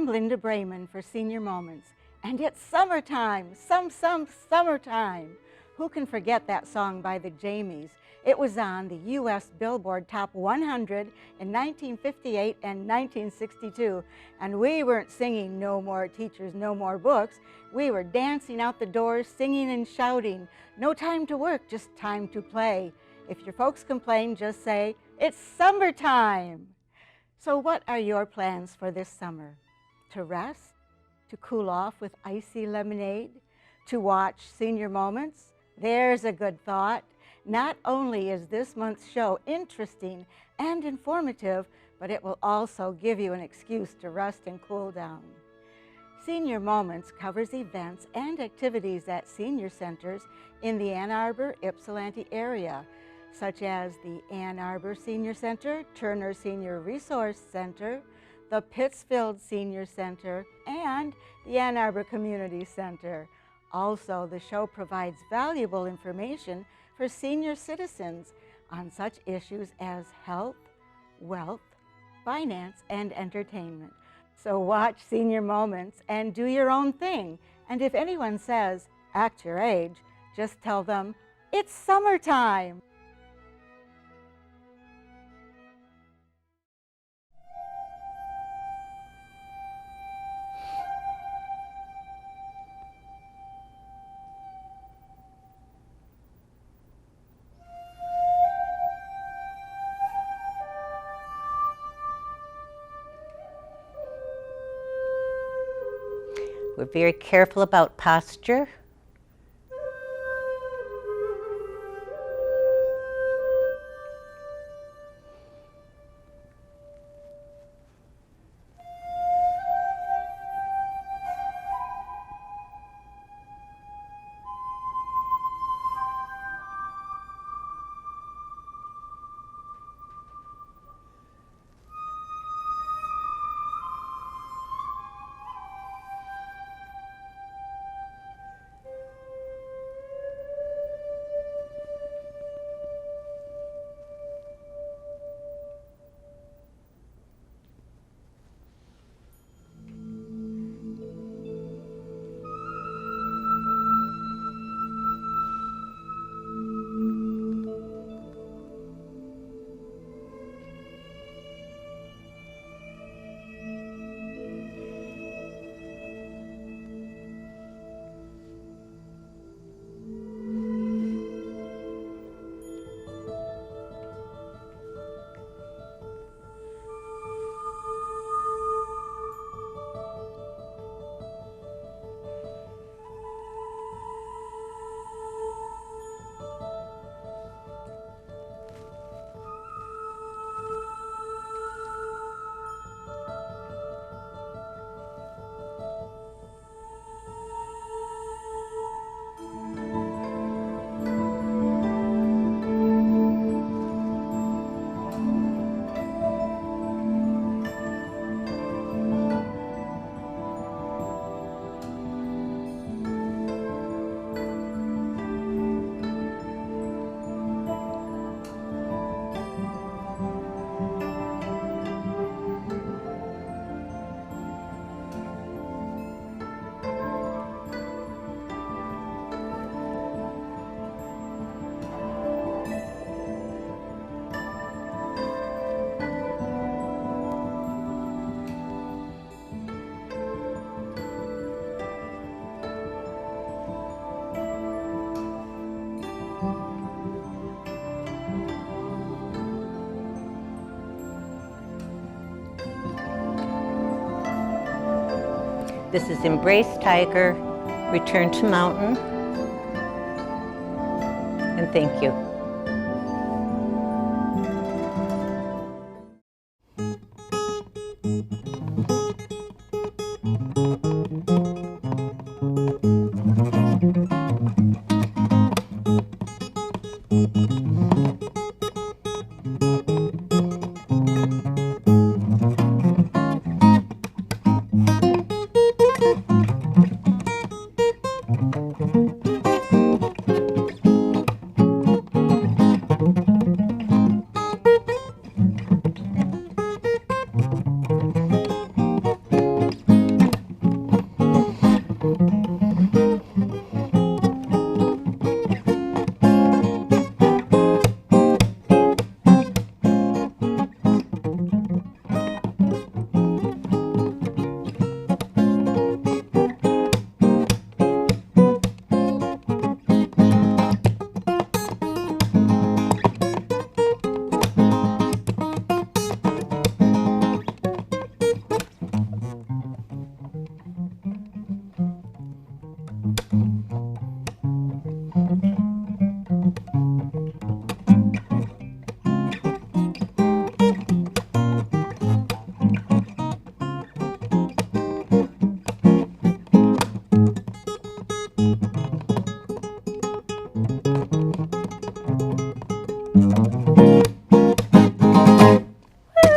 I'm Linda Brayman for Senior Moments, and it's summertime, summertime. Who can forget that song by the Jamies? It was on the U.S. Billboard Top 100 in 1958 and 1962, and we weren't singing "No More Teachers, No More Books." We were dancing out the doors, singing and shouting, "No time to work, just time to play." If your folks complain, just say, "It's summertime." So what are your plans for this summer? To rest? To cool off with icy lemonade? To watch Senior Moments? There's a good thought. Not only is this month's show interesting and informative, but it will also give you an excuse to rest and cool down. Senior Moments covers events and activities at senior centers in the Ann Arbor, Ypsilanti area, such as the Ann Arbor Senior Center, Turner Senior Resource Center, the Pittsfield Senior Center, and the Ann Arbor Community Center. Also, the show provides valuable information for senior citizens on such issues as health, wealth, finance, and entertainment. So watch Senior Moments and do your own thing. And if anyone says, "Act your age," just tell them, "It's summertime." We're very careful about posture. This is Embrace Tiger, Return to Mountain, and thank you.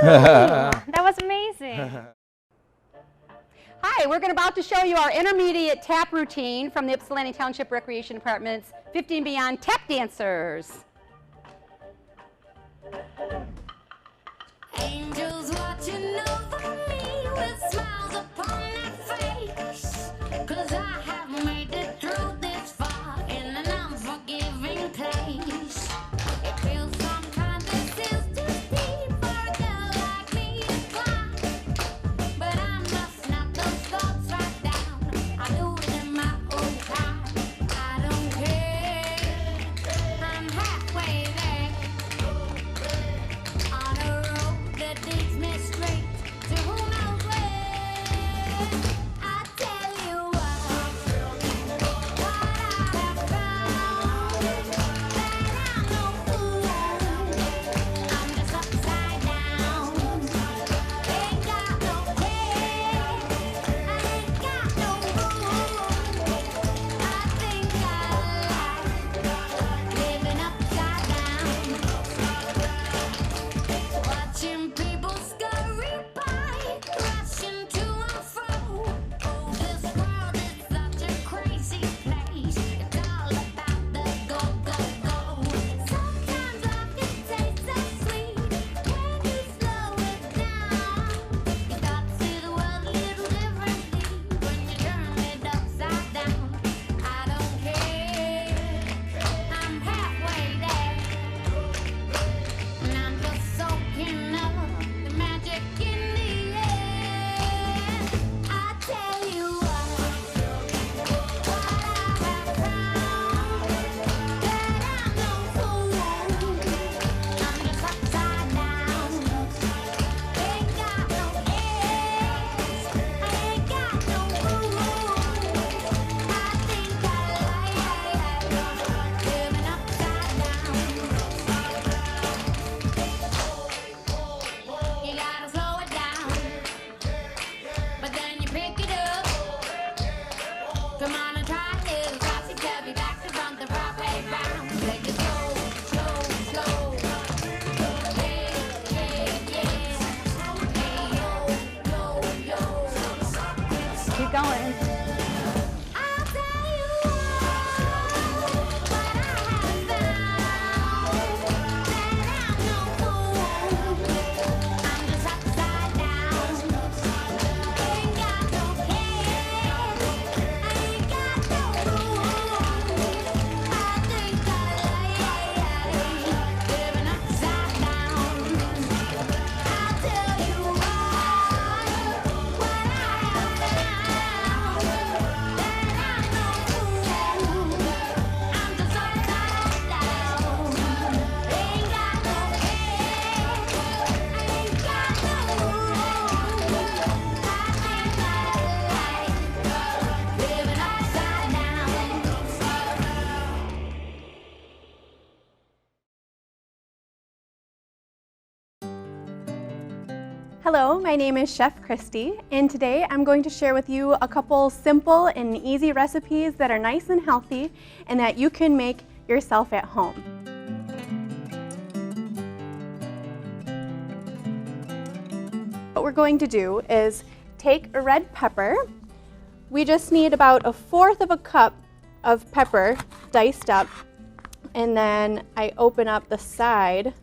That was amazing. Hi, we're about to show you our intermediate tap routine from the Ypsilanti Township Recreation Department's 50 and Beyond Tap Dancers. Angels watching over me with smiles upon their face, 'cause I have made it through this far in an unforgiving place. It feels sometimes this is too deep for a girl like me to climb, but I must knock those thoughts right down. I do it in my own time. I don't care, I'm halfway there, on a road that leads me straight to who knows where. I tell you what I have found, that I'm no fool. I'm just upside down. Ain't got no care, I ain't got no rules. I think I like living upside down. Watching people scurry by, rushing to and fro. Oh, this world is such a crazy place. It's all about the go, go, go. Sometimes life can taste so sweet when you slow it down. You start to see the world a little differently when you turn it upside down. I don't care, I'm halfway there. And I'm just soaking up the magic in the air. I tell you what I have found, that I'm no fool. I'm just upside down. Ain't got no airs, I ain't got no rules. I think I like living upside down. You gotta slow it down, but then you pick it up. Come on and try this. Topsy-turvy, back to front, the right way round. Take it slow, slow, slow. Hey, hey, yeah. Hey, yo, yo, yo. Keep going. I'll tell you what I have found, that I'm no fool. I'm just upside down. Ain't got no care, I ain't got no rules. I think I like living upside down. I'll tell you what I have found, that I'm no fool. I'm just upside down. Ain't got no care, I ain't got no rules. I think I like living upside down. Hello, my name is Chef Kristi, and today I'm going to share with you a couple simple and easy recipes that are nice and healthy and that you can make yourself at home. What we're going to do is take a red pepper. We just need about 1/4 of a cup of pepper diced up, and then I open up the side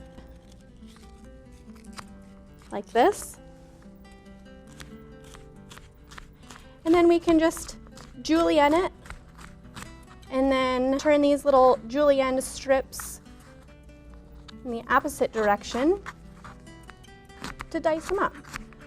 like this. And then we can just julienne it and then turn these little julienne strips in the opposite direction to dice them up.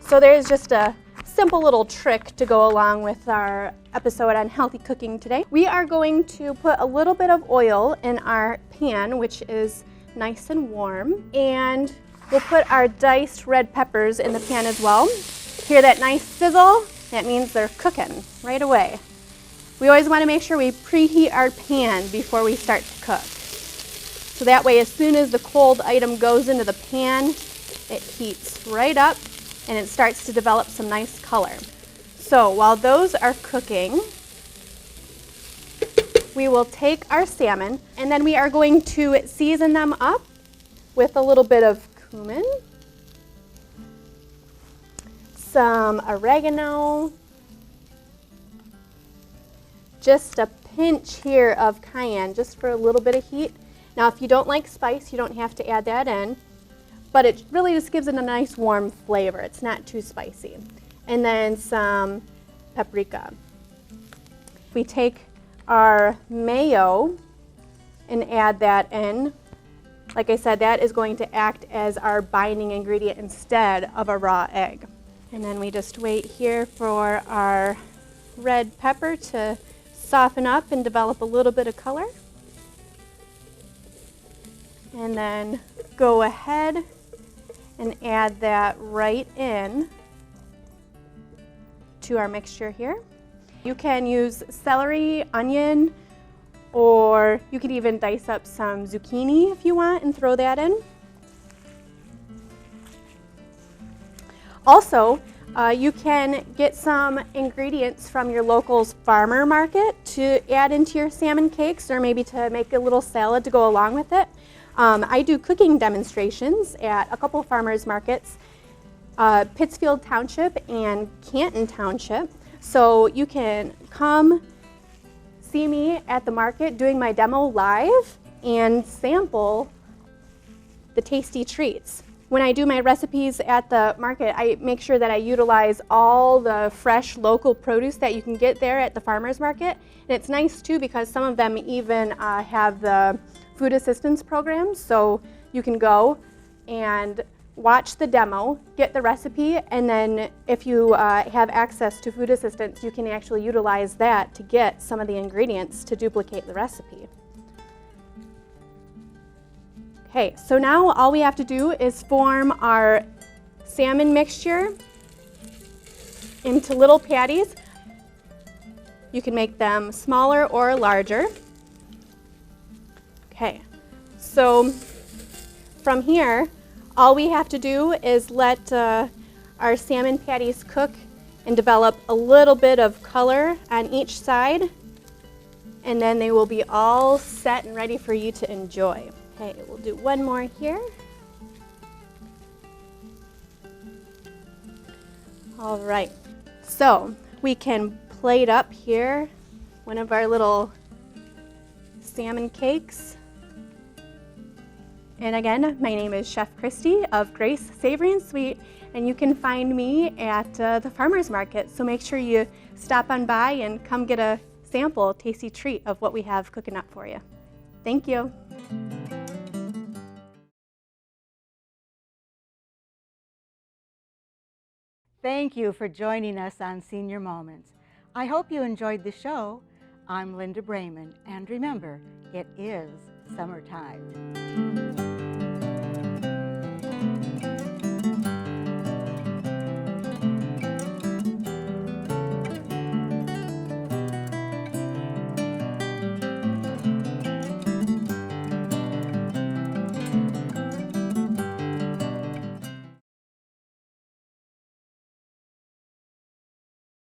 So there's just a simple little trick to go along with our episode on healthy cooking today. We are going to put a little bit of oil in our pan, which is nice and warm, and we'll put our diced red peppers in the pan as well. Hear that nice sizzle? That means they're cooking right away. We always want to make sure we preheat our pan before we start to cook. So that way, as soon as the cold item goes into the pan, it heats right up and it starts to develop some nice color. So while those are cooking, we will take our salmon and then we are going to season them up with a little bit of cumin, some oregano, just a pinch here of cayenne, just for a little bit of heat. Now, if you don't like spice, you don't have to add that in, but it really just gives it a nice warm flavor. It's not too spicy. And then some paprika. We take our mayo and add that in. Like I said, that is going to act as our binding ingredient instead of a raw egg. And then we just wait here for our red pepper to soften up and develop a little bit of color. And then go ahead and add that right in to our mixture here. You can use celery, onion, or you could even dice up some zucchini if you want and throw that in. Also, you can get some ingredients from your local farmer market to add into your salmon cakes, or maybe to make a little salad to go along with it. I do cooking demonstrations at a couple farmers markets, Pittsfield Township and Canton Township. So you can come see me at the market doing my demo live and sample the tasty treats. When I do my recipes at the market, I make sure that I utilize all the fresh local produce that you can get there at the farmers market. And it's nice too because some of them even have the food assistance programs, so you can go and watch the demo, get the recipe, and then if you have access to food assistance, you can actually utilize that to get some of the ingredients to duplicate the recipe. Okay, so now all we have to do is form our salmon mixture into little patties. You can make them smaller or larger. Okay, so from here, all we have to do is let our salmon patties cook and develop a little bit of color on each side, and then they will be all set and ready for you to enjoy. Okay, we'll do one more here. All right, so we can plate up here one of our little salmon cakes. And again, my name is Chef Kristi of Grace Savory and Sweet, and you can find me at the farmers market. So make sure you stop on by and come get a sample, tasty treat of what we have cooking up for you. Thank you. Thank you for joining us on Senior Moments. I hope you enjoyed the show. I'm Linda Brayman, and remember, it is summertime.